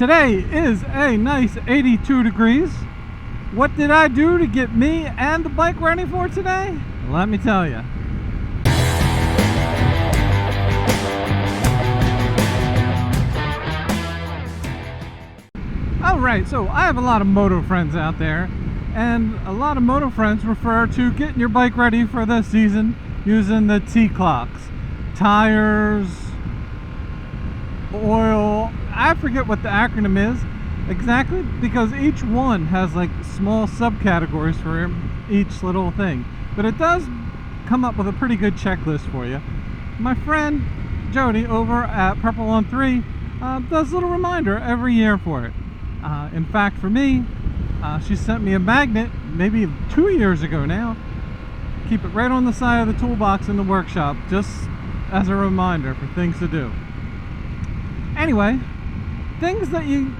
Today is a nice 82 degrees. What did I do to get me and the bike ready for today? Let me tell you. Alright, so I have a lot of moto friends out there, and a lot of moto friends refer to getting your bike ready for the season using the T-clocks. Tires, oil, I forget what the acronym is exactly, because each one has like small subcategories for each little thing. But it does come up with a pretty good checklist for you. My friend Jody over at Purple on 3 does a little reminder every year for it. In fact, for me, she sent me a magnet maybe 2 years ago now. Keep it right on the side of the toolbox in the workshop, just as a reminder for things to do. Anyway, things that you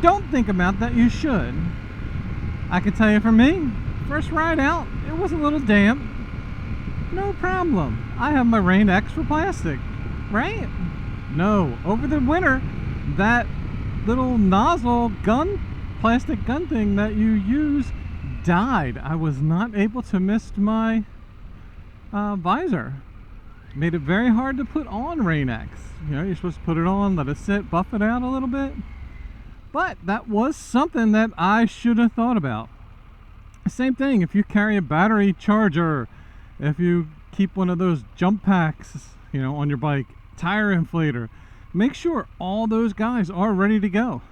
don't think about that you should. I can tell you for me, first ride out, it was a little damp. No problem. I have my Rain X for plastic, right? No, over the winter, that little nozzle gun, plastic gun thing that you use died. I was not able to mist my visor. Made it very hard to put on Rain X. You know, you're supposed to put it on, let it sit, buff it out a little bit. But that was something that I should have thought about. Same thing if you carry a battery charger, if you keep one of those jump packs, you know, on your bike, tire inflator, make sure all those guys are ready to go.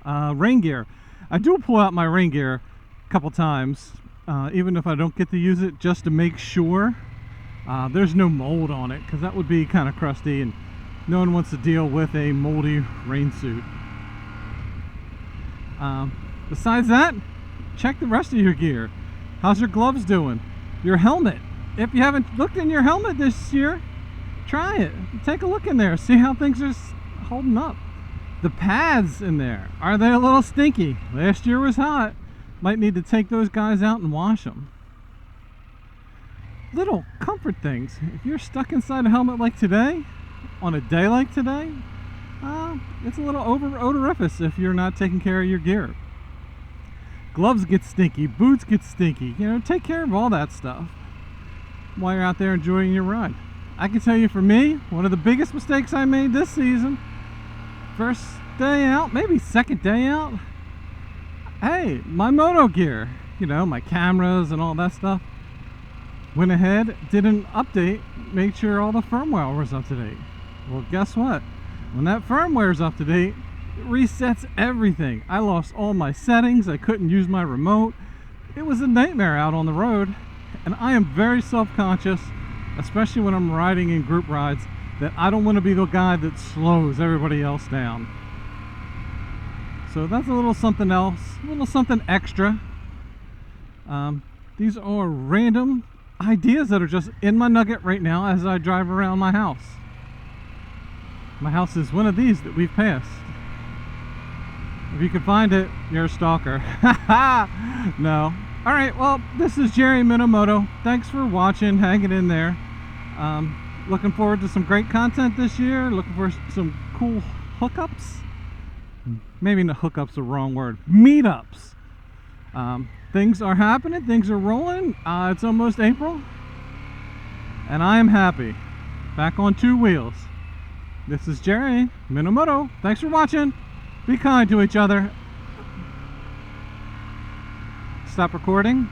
Rain gear. I do pull out my rain gear a couple times, even if I don't get to use it, just to make sure there's no mold on it, because that would be kind of crusty and no one wants to deal with a moldy rain suit. Besides that, check the rest of your gear. How's your gloves doing? Your helmet. If you haven't looked in your helmet this year, try it. Take a look in there. See how things are holding up. The pads in there, are they a little stinky? Last year was hot. Might need to take those guys out and wash them. Little comfort things. If you're stuck inside a helmet like today, on a day like today, it's a little odoriferous if you're not taking care of your gear. Gloves get stinky, boots get stinky. You know, take care of all that stuff while you're out there enjoying your ride. I can tell you for me, one of the biggest mistakes I made this season, first day out, maybe second day out, hey, my moto gear, you know, my cameras and all that stuff, went ahead, did an update, made sure all the firmware was up to date. Well, guess what? When that firmware is up to date, it resets everything. I lost all my settings. I couldn't use my remote. It was a nightmare out on the road, and I am very self-conscious, especially when I'm riding in group rides, that I don't want to be the guy that slows everybody else down. So that's a little something else, a little something extra. These are random ideas that are just in my nugget right now as I drive around my house. My house is one of these that we've passed. If you can find it, you're a stalker. No. Alright, well, this is Jerry MinnowMoto. Thanks for watching, hanging in there. Looking forward to some great content this year. Looking for some cool hookups. Maybe not hookups, the wrong word. Meetups. Things are happening. Things are rolling. It's almost April. And I am happy. Back on two wheels. This is Jerry MinnowMoto. Thanks for watching. Be kind to each other. Stop recording.